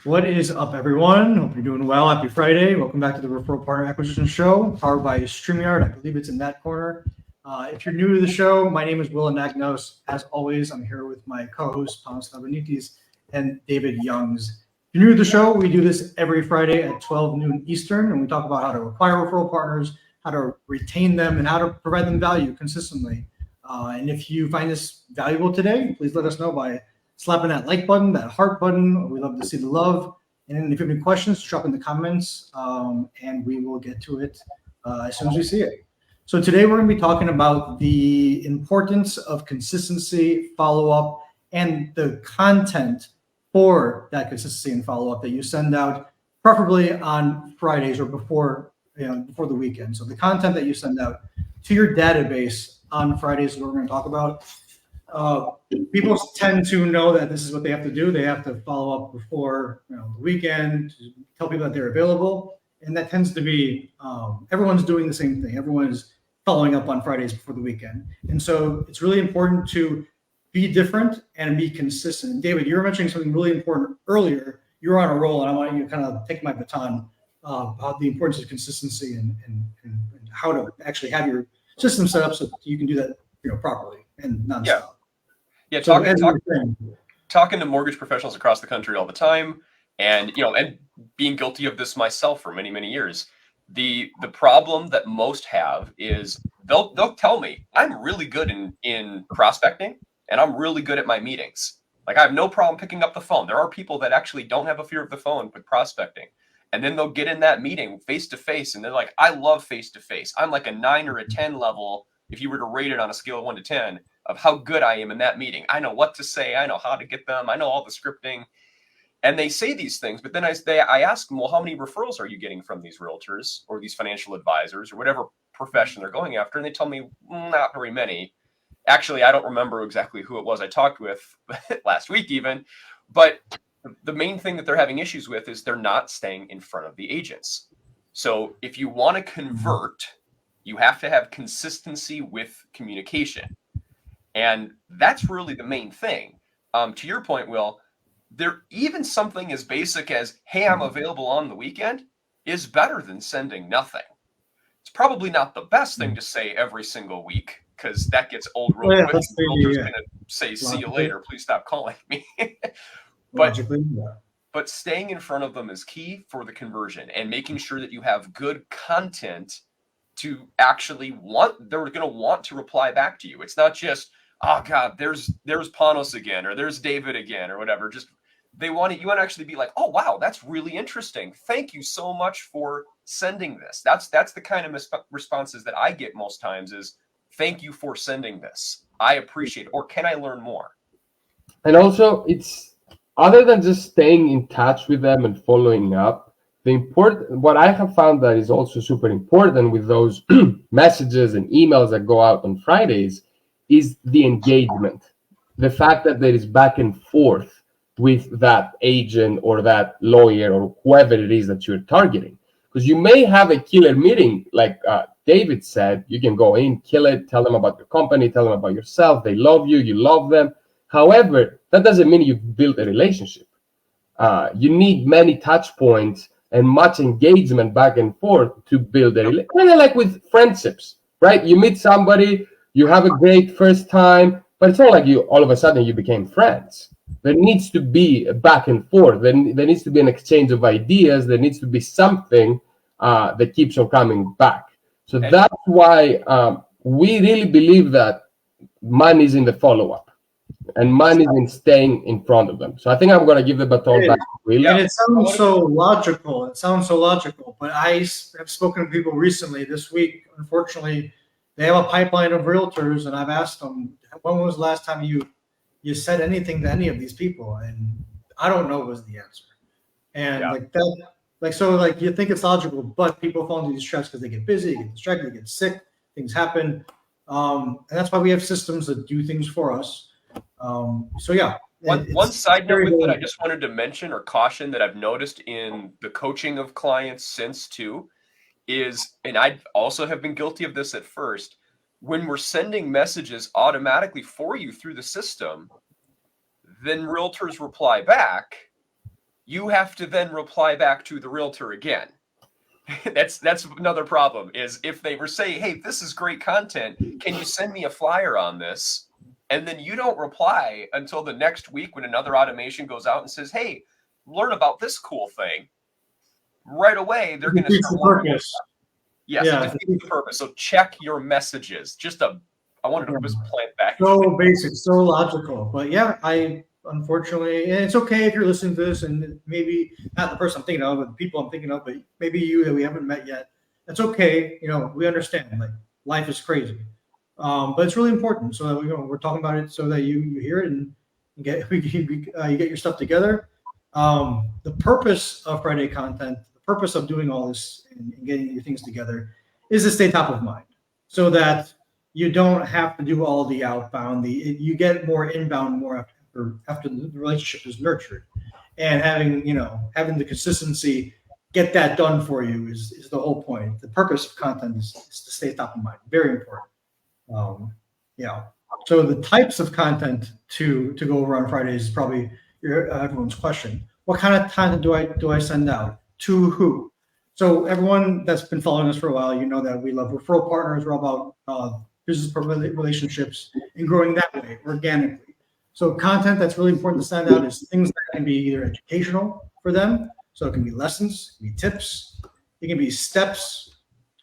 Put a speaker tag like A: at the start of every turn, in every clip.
A: What is up, everyone? Hope you're doing well. Happy Friday. Welcome back to the Referral Partner Acquisition Show, powered by StreamYard. I believe it's in that corner. If you're new to the show, my name is Will Anagnos. As always, I'm here with my co-hosts, Panos Stavanitis and David Youngs. If you're new to the show, we do this every Friday at 12 noon Eastern, and we talk about how to acquire referral partners, how to retain them, and how to provide them value consistently. And if you find this valuable today, please let us know by slapping that like button, that heart button. We love to see the love. And if you have any questions, drop in the comments, and we will get to it as soon as we see it. So today we're going to be talking about the importance of consistency, follow-up, and the content for that consistency and follow-up that you send out, preferably on Fridays or before the weekend. So the content that you send out to your database on Fridays is what we're going to talk about. People tend to know that this is what they have to do. They have to follow up before the weekend, to tell people that they're available. And that tends to be everyone's doing the same thing. Everyone's following up on Fridays before the weekend. And so it's really important to be different and be consistent. David, you were mentioning something really important earlier. You're on a roll, and I want you to kind of take my baton about the importance of consistency and how to actually have your system set up so you can do that properly and nonstop.
B: Yeah, talking to mortgage professionals across the country all the time, and and being guilty of this myself for many, many years. The problem that most have is they'll tell me I'm really good in prospecting and I'm really good at my meetings. Like I have no problem picking up the phone. There are people that actually don't have a fear of the phone with prospecting. And then they'll get in that meeting face to face and they're like, I love face to face. I'm like a 9 or a 10 level if you were to rate it on a scale of 1 to 10 of how good I am in that meeting. I know what to say. I know how to get them. I know all the scripting. And they say these things, but then I ask them, well, how many referrals are you getting from these realtors or these financial advisors or whatever profession they're going after? And they tell me, not very many. Actually, I don't remember exactly who it was I talked with last week even, but the main thing that they're having issues with is they're not staying in front of the agents. So if you want to convert, you have to have consistency with communication. And that's really the main thing. To your point, Will, there even something as basic as, hey, I'm available on the weekend is better than sending nothing. It's probably not the best thing to say every single week because that gets old real quick. The realtor's going to say, see you later. Please stop calling me. But staying in front of them is key for the conversion and making sure that you have good content to actually they're going to want to reply back to you. It's not just, oh God, there's Panos again, or there's David again, or whatever. Just you want to actually be like, oh wow, that's really interesting. Thank you so much for sending this. That's the kind of responses that I get most times is, thank you for sending this. I appreciate it. Or can I learn more?
C: And also, it's other than just staying in touch with them and following up, what I have found that is also super important with those messages and emails that go out on Fridays is the engagement. The fact that there is back and forth with that agent or that lawyer or whoever it is that you're targeting. Because you may have a killer meeting, like David said, you can go in, kill it, tell them about your company, tell them about yourself. They love you, you love them. However, that doesn't mean you've built a relationship. You need many touch points and much engagement back and forth to build a relationship. Kind of like with friendships, right? You meet somebody, you have a great first time, but it's not like all of a sudden you became friends. There needs to be a back and forth. There needs to be an exchange of ideas. There needs to be something that keeps on coming back. So that's why we really believe that money is in the follow-up. And money is in staying in front of them. So I think I'm going to give the baton back to Will.
A: And it sounds so logical. But I have spoken to people recently this week. Unfortunately, they have a pipeline of realtors, and I've asked them, when was the last time you said anything to any of these people? And I don't know was the answer. And you think it's logical, but people fall into these traps because they get busy, they get distracted, they get sick, things happen. And that's why we have systems that do things for us. One
B: side note with that I just wanted to mention or caution that I've noticed in the coaching of clients since too is, and I also have been guilty of this at first, when we're sending messages automatically for you through the system, then realtors reply back. you have to then reply back to the realtor again. That's another problem, is if they were saying, hey, this is great content, can you send me a flyer on this? And then you don't reply until the next week when another automation goes out and says, hey, learn about this cool thing. Right away, they're going to start wondering. Yes,
A: Yeah.
B: it defeats the purpose. So check your messages. I wanted to just plant that.
A: So basic, so logical. But yeah, unfortunately, and it's okay if you're listening to this and maybe not the person I'm thinking of, but the people I'm thinking of, but maybe you that we haven't met yet. That's okay. We understand. Like, life is crazy, but it's really important. So that we're talking about it so that you hear it and you get your stuff together. The purpose of Friday content, the purpose of doing all this and getting your things together, is to stay top of mind, so that you don't have to do all the outbound. You get more inbound more after the relationship is nurtured, and having the consistency get that done for you is the whole point. The purpose of content is to stay top of mind. Very important. So the types of content to go over on Fridays is probably everyone's question. What kind of content do I send out to who? So everyone that's been following us for a while, you know that we love referral partners. We're all about business relationships and growing that way organically. So content that's really important to send out is things that can be either educational for them. So it can be lessons, it can be tips, it can be steps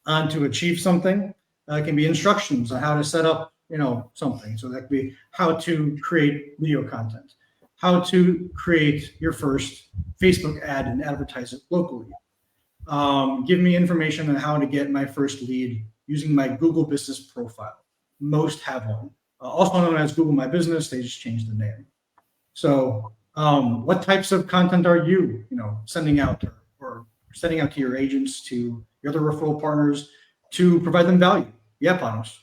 A: on to achieve something. It can be instructions on how to set up, something. So that could be how to create video content, how to create your first Facebook ad and advertise it locally. Give me information on how to get my first lead using my Google Business profile. Most have one. Also known as Google My Business, they just changed the name. So what types of content are you, sending out or sending out to your agents, to your other referral partners to provide them value? Yeah, Panos.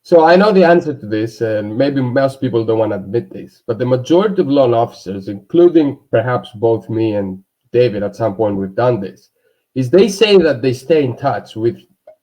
C: So I know the answer to this, and maybe most people don't want to admit this, but the majority of loan officers, including perhaps both me and David, at some point we've done this, is they say that they stay in touch with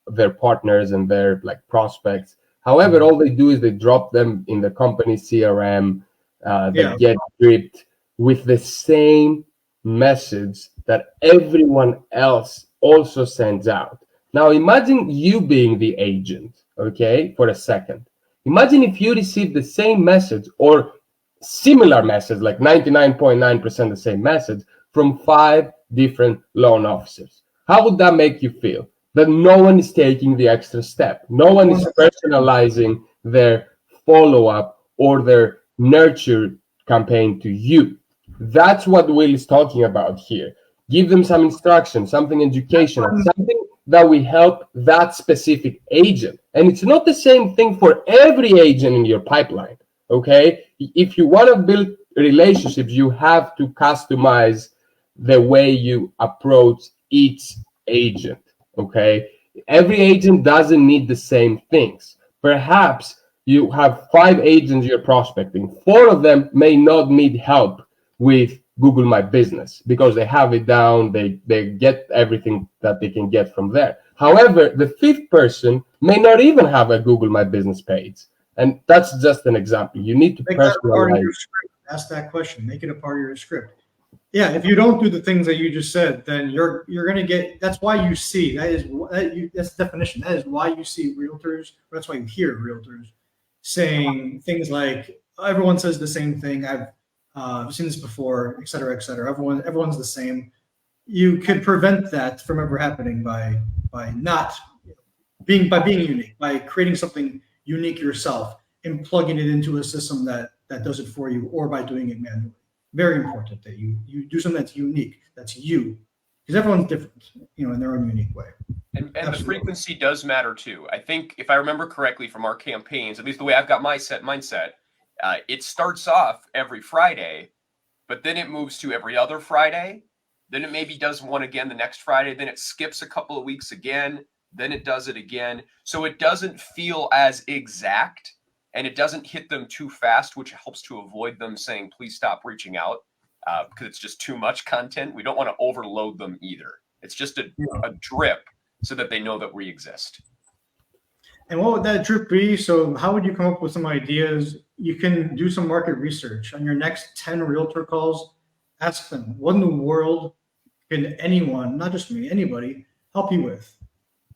C: their partners and their prospects. However, all they do is they drop them in the company CRM. They get dripped with the same message that everyone else also sends out. Now, imagine you being the agent, okay, for a second. Imagine if you received the same message or similar message, like 99.9% the same message from 5 different loan officers. How would that make you feel? That no one is taking the extra step. No one is personalizing their follow-up or their nurture campaign to you. That's what Will is talking about here. Give them some instruction, something educational, something that will help that specific agent. And it's not the same thing for every agent in your pipeline, okay? If you want to build relationships, you have to customize the way you approach each agent, okay? Every agent doesn't need the same things. Perhaps you have 5 agents you're prospecting. 4 of them may not need help with Google My Business because they have it down, they get everything that they can get from there. However, the 5th person may not even have a Google My Business page. And that's just an example. You need to personalize.
A: Ask that question. Make it a part of your script. Yeah, if you don't do the things that you just said, then you're going to get. That's why you see. That's the definition. That is why you see realtors. That's why you hear realtors saying things like, "Everyone says the same thing. I've seen this before, et cetera, et cetera. Everyone's the same." You could prevent that from ever happening by being unique, by creating something unique yourself and plugging it into a system that does it for you, or by doing it manually. Very important that you do something that's unique, that's you, because everyone's different, in their own unique way.
B: And the frequency does matter too. I think if I remember correctly from our campaigns, at least the way I've got my mindset, it starts off every Friday, but then it moves to every other Friday. Then it maybe does one again the next Friday. Then it skips a couple of weeks again. Then it does it again. So it doesn't feel as exact, and it doesn't hit them too fast, which helps to avoid them saying, please stop reaching out, because it's just too much content. We don't want to overload them either. It's just a drip so that they know that we exist.
A: And what would that drip be? So how would you come up with some ideas? You can do some market research on your next 10 realtor calls. Ask them, what in the world can anyone, not just me, anybody, help you with?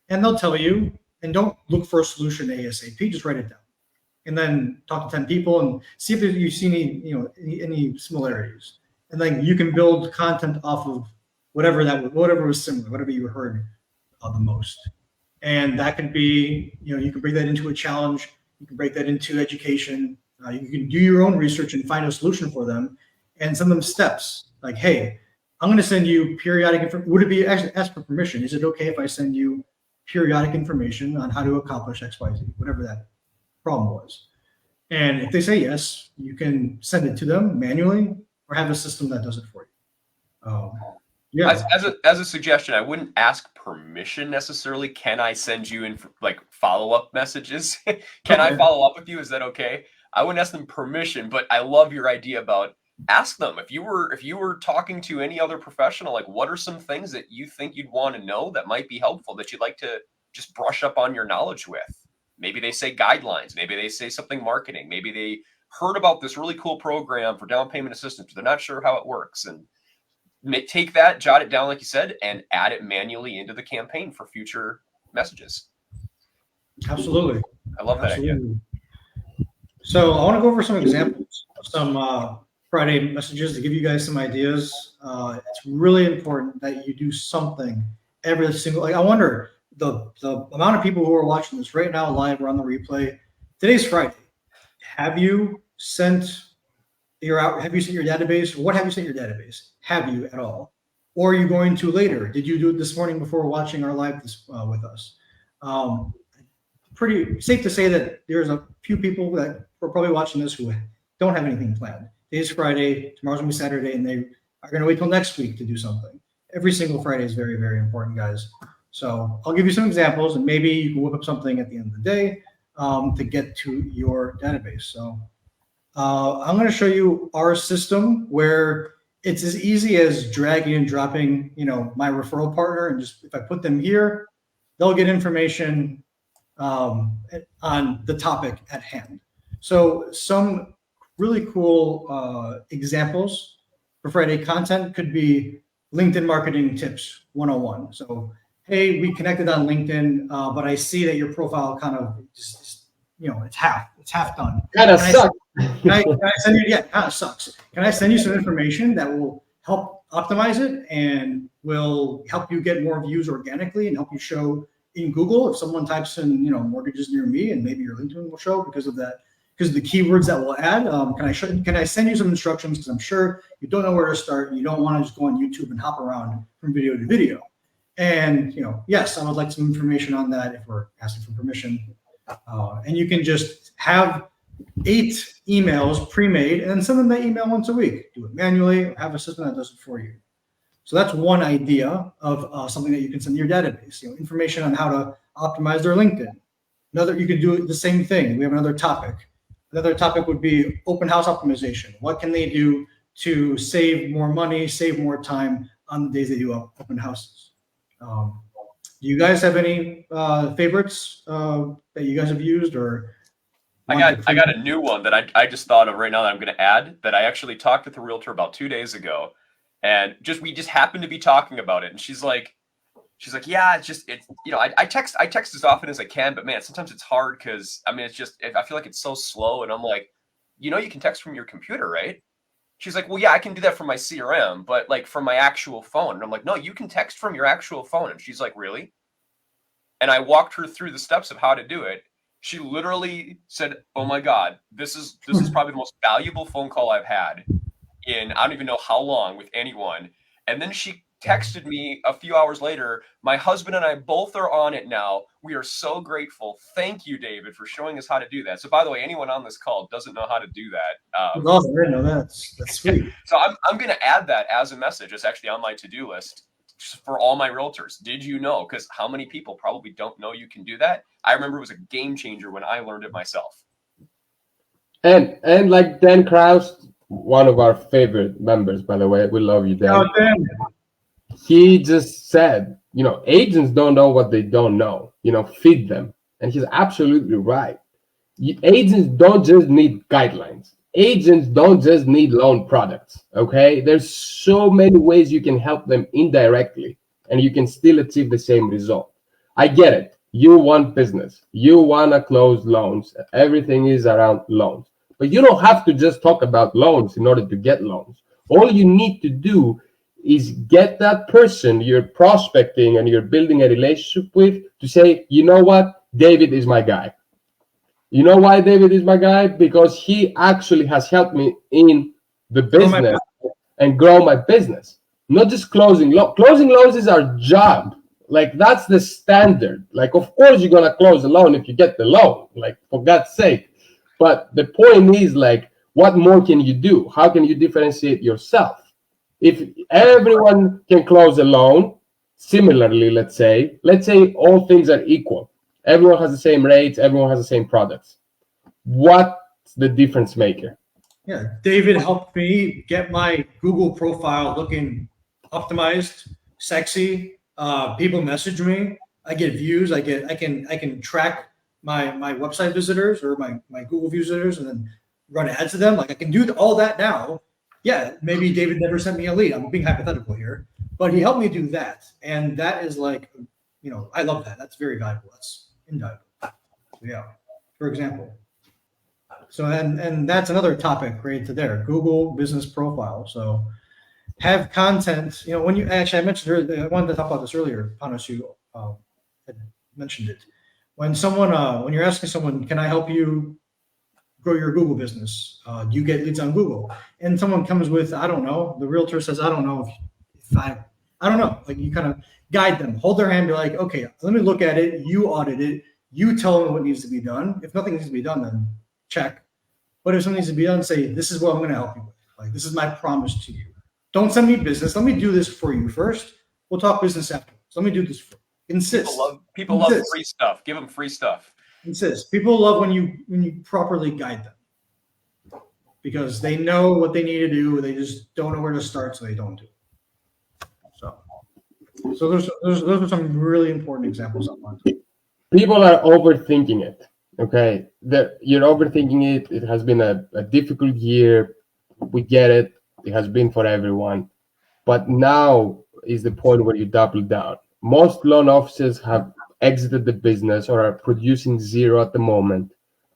A: And they'll tell you, and don't look for a solution ASAP, just write it down. And then talk to 10 people and see if you see any similarities. And then you can build content off of whatever was similar, whatever you heard the most. And that could be, you can break that into a challenge. You can break that into education. You can do your own research and find a solution for them and send them steps like, hey, I'm going to send you periodic information. Would it be, actually ask for permission? Is it okay if I send you periodic information on how to accomplish X, Y, Z, whatever that problem was? And if they say yes, you can send it to them manually or have a system that does it for you. Yeah.
B: As a suggestion, I wouldn't ask permission necessarily. Can I send you like follow-up messages? Can I follow up with you? Is that okay? I wouldn't ask them permission, but I love your idea about ask them. If you were talking to any other professional, like what are some things that you think you'd want to know that might be helpful that you'd like to just brush up on your knowledge with? Maybe they say guidelines. Maybe they say something marketing. Maybe they heard about this really cool program for down payment assistance, but they're not sure how it works. And take that, jot it down, like you said, and add it manually into the campaign for future messages.
A: Absolutely.
B: I love that idea.
A: So I want to go over some examples of some Friday messages to give you guys some ideas. It's really important that you do something every single, like I wonder the amount of people who are watching this right now live or on the replay. Today's Friday. Have you sent your database? What have you sent your database? Have you at all? Or are you going to later? Did you do it this morning before watching our live with us? Pretty safe to say that there's a few people that are probably watching this who don't have anything planned. Today's Friday, tomorrow's gonna be Saturday, and they are gonna wait till next week to do something. Every single Friday is very, very important, guys. So I'll give you some examples, and maybe you can whip up something at the end of the day to get to your database. So I'm going to show you our system where it's as easy as dragging and dropping, my referral partner, and just if I put them here, they'll get information on the topic at hand. So some really cool examples for Friday content could be LinkedIn marketing tips 101. So, hey, we connected on LinkedIn, but I see that your profile kind of just it's half done.
C: Kind of sucks.
A: Can I send you? Yeah, it kind of sucks. Can I send you some information that will help optimize it and will help you get more views organically and help you show in Google if someone types in mortgages near me, and maybe your LinkedIn will show because of that, because of the keywords that we'll add. Can I send you some instructions, because I'm sure you don't know where to start and you don't want to just go on YouTube and hop around from video to video. And yes, I would like some information on that if we're asking for permission. And you can just have 8 emails pre-made and then send them that email once a week. Do it manually, have a system that does it for you. So that's one idea of something that you can send to your database. Information on how to optimize their LinkedIn. You can do the same thing. We have another topic. Another topic would be open house optimization. What can they do to save more money, save more time on the days they do open houses? Do you guys have any favorites that you guys have used, or?
B: I got a new one that I just thought of right now that I'm going to add, that I actually talked with a realtor about 2 days ago, and we just happened to be talking about it, and she's like, yeah, I text as often as I can, but man, sometimes it's hard because I feel like it's so slow, and I'm like, you can text from your computer, right? She's like, well, yeah, I can do that from my CRM, but like from my actual phone. And I'm like, no, you can text from your actual phone. And she's like, really? And I walked her through the steps of how to do it. She literally said, oh my God, this is probably the most valuable phone call I've had in, I don't even know how long, with anyone. And then she texted me a few hours later, my husband and I both are on it now. We are so grateful. Thank you, David, for showing us how to do that. So by the way, anyone on this call doesn't know how to do that.
A: Awesome. I didn't know that. That's sweet.
B: So I'm going to add that as a message. It's actually on my to-do list for all my realtors. Did you know? Because how many people probably don't know you can do that? I remember it was a game changer when I learned it myself.
C: And like Dan Kraus, one of our favorite members, by the way, we love you, Dan.
A: Oh, Dan.
C: He just said, agents don't know what they don't know. Feed them. And he's absolutely right. Agents don't just need guidelines. agents don't just need loan products, okay? There's so many ways you can help them indirectly, and you can still achieve the same result. I get it. You want business. You want to close loans. Everything is around loans. But you don't have to just talk about loans in order to get loans. All you need to do is get that person you're prospecting and you're building a relationship with to say, you know what, David is my guy. You know why David is my guy? Because he actually has helped me in the business and grow my business. Not just closing loans. Closing loans is our job. Like, that's the standard. Like, of course you're gonna close a loan if you get the loan, like, for God's sake. But the point is, like, what more can you do? How can you differentiate yourself? If everyone can close a loan, similarly, let's say all things are equal. Everyone has the same rates, everyone has the same products. What's the difference maker?
A: Yeah, David helped me get my Google profile looking optimized, sexy. People message me. I get views. I can track my website visitors or my Google visitors and then run ads to them. Like, I can do all that now. Yeah, maybe David never sent me a lead. I'm being hypothetical here, but he helped me do that, and that is like, I love that. That's very valuable. That's invaluable. Yeah, for example. So and that's another topic right to there. Google business profile. So have content. When you actually, I mentioned earlier, I wanted to talk about this earlier. Panos, you had mentioned it. When you're asking someone, can I help you grow your Google business? Do you get leads on Google? And someone comes with, I don't know. The realtor says, I don't know if I don't know. Like, you kind of guide them, hold their hand, be like, okay, let me look at it. You audit it. You tell me what needs to be done. If nothing needs to be done, then check. But if something needs to be done, say, this is what I'm going to help you with. Like, this is my promise to you. Don't send me business. Let me do this for you first. We'll talk business afterwards. Let me do this for you. Insist.
B: People love free stuff. Give them free stuff.
A: Insist. People love when you properly guide them, because they know what they need to do. They just don't know where to start, so they don't do it. So those are some really important examples I want.
C: People are overthinking it. Okay, you're overthinking it. It has been a difficult year. We get it. It has been for everyone. But now is the point where you double down. Most loan officers have exited the business or are producing zero at the moment,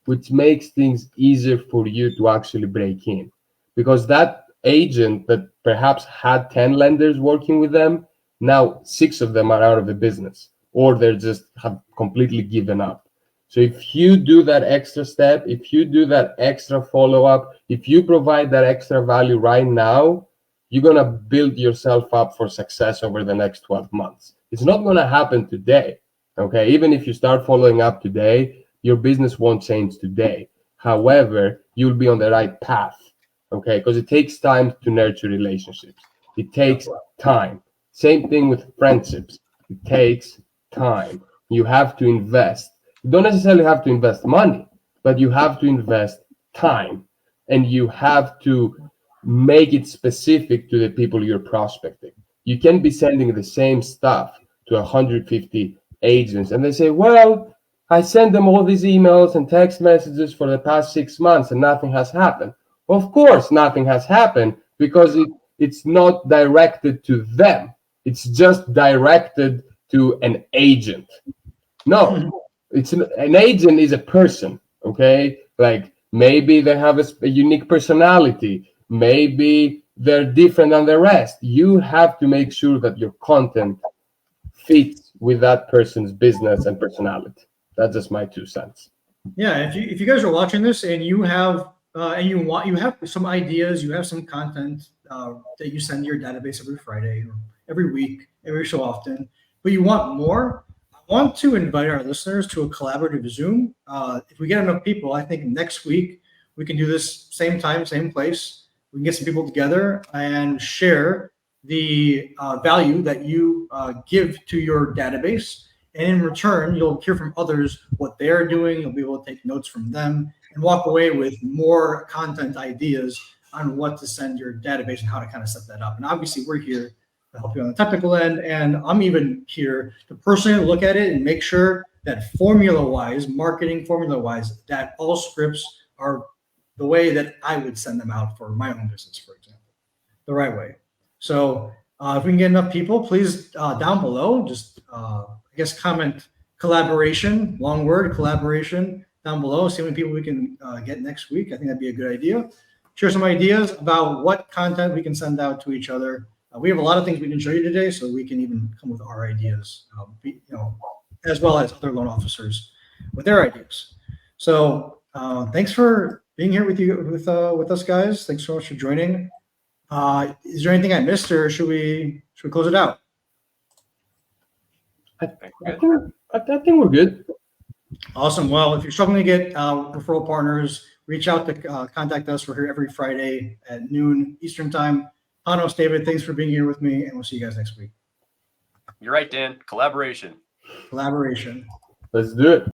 C: which makes things easier for you to actually break in. Because that agent that perhaps had 10 lenders working with them, now 6 of them are out of the business, or they're just have completely given up. So if you do that extra step, if you do that extra follow-up, if you provide that extra value right now, you're going to build yourself up for success over the next 12 months. It's not going to happen today, okay? Even if you start following up today, your business won't change today. However, you'll be on the right path, okay? Because it takes time to nurture relationships. It takes time. Same thing with friendships. It takes time. You have to invest. You don't necessarily have to invest money, but you have to invest time, and you have to make it specific to the people you're prospecting. You can be sending the same stuff to 150 agents, and they say, well, I sent them all these emails and text messages for the past 6 months and nothing has happened. Of course, nothing has happened, because it's not directed to them. It's just directed to an agent. No. An agent is a person, okay? Like, maybe they have a unique personality. Maybe they're different than the rest. You have to make sure that your content fits with that person's business and personality. That's just my 2 cents.
A: Yeah, if you guys are watching this and you have you have some ideas, you have some content that you send to your database every Friday or every week, every so often, but you want more, I want to invite our listeners to a collaborative Zoom. If we get enough people, I think next week we can do this same time, same place. We can get some people together and share the value that you give to your database. And in return, you'll hear from others what they're doing. You'll be able to take notes from them and walk away with more content ideas on what to send your database and how to kind of set that up. And obviously, we're here to help you on the technical end. And I'm even here to personally look at it and make sure that formula-wise, marketing formula-wise, that all scripts are the way that I would send them out for my own business, for example, the right way. So if we can get enough people, please down below, just I guess comment collaboration, long word, collaboration down below. See how many people we can get next week. I think that'd be a good idea. Share some ideas about what content we can send out to each other. We have a lot of things we can show you today, so we can even come with our ideas, as well as other loan officers with their ideas. So thanks for being here with us, guys. Thanks so much for joining. Is there anything I missed, or should we close it out?
C: I think we're good.
A: Awesome. Well, if you're struggling to get referral partners, reach out to contact us. We're here every Friday at noon Eastern time. Panos, David, thanks for being here with me, and we'll see you guys next week.
B: You're right, Dan. Collaboration.
A: Collaboration.
C: Let's do it.